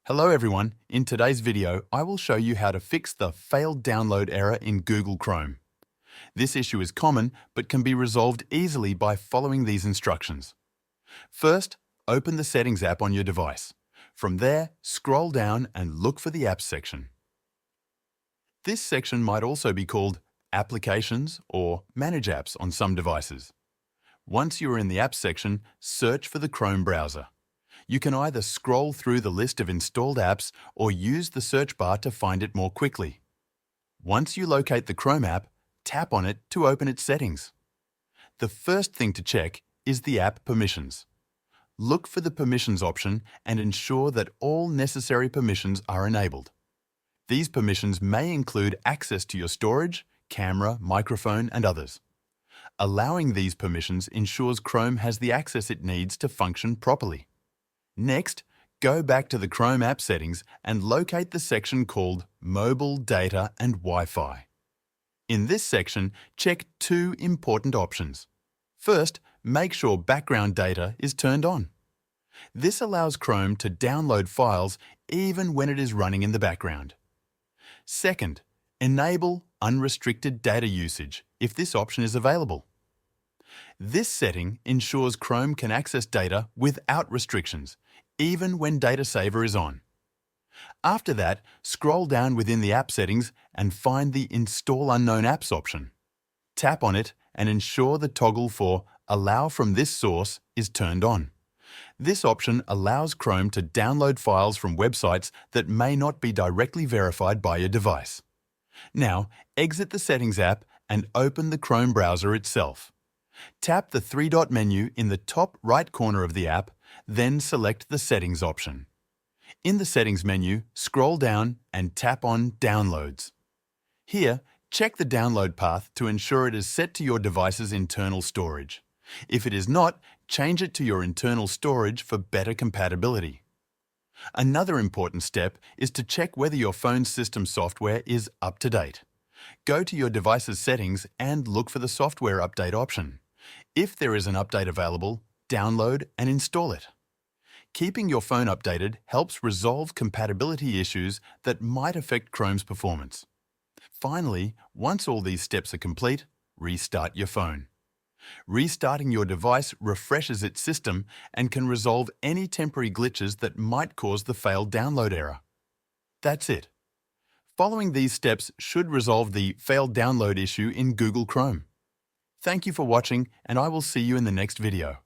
Hello everyone, in today's video I will show you how to fix the failed download error in Google Chrome. This issue is common but can be resolved easily by following these instructions. First, open the Settings app on your device. From there, scroll down and look for the Apps section. This section might also be called Applications or Manage Apps on some devices. Once you are in the Apps section, search for the Chrome browser. You can either scroll through the list of installed apps or use the search bar to find it more quickly. Once you locate the Chrome app, tap on it to open its settings. The first thing to check is the app permissions. Look for the permissions option and ensure that all necessary permissions are enabled. These permissions may include access to your storage, camera, microphone, and others. Allowing these permissions ensures Chrome has the access it needs to function properly. Next, go back to the Chrome app settings and locate the section called Mobile Data and Wi-Fi. In this section, check two important options. First, make sure background data is turned on. This allows Chrome to download files even when it is running in the background. Second, enable unrestricted data usage if this option is available. This setting ensures Chrome can access data without restrictions, even when Data Saver is on. After that, scroll down within the app settings and find the Install Unknown Apps option. Tap on it and ensure the toggle for Allow from this source is turned on. This option allows Chrome to download files from websites that may not be directly verified by your device. Now, exit the Settings app and open the Chrome browser itself. Tap the three-dot menu in the top right corner of the app, then select the Settings option. In the Settings menu, scroll down and tap on Downloads. Here, check the download path to ensure it is set to your device's internal storage. If it is not, change it to your internal storage for better compatibility. Another important step is to check whether your phone's system software is up to date. Go to your device's settings and look for the software update option. If there is an update available, download and install it. Keeping your phone updated helps resolve compatibility issues that might affect Chrome's performance. Finally, once all these steps are complete, restart your phone. Restarting your device refreshes its system and can resolve any temporary glitches that might cause the failed download error. That's it. Following these steps should resolve the failed download issue in Google Chrome. Thank you for watching, and I will see you in the next video.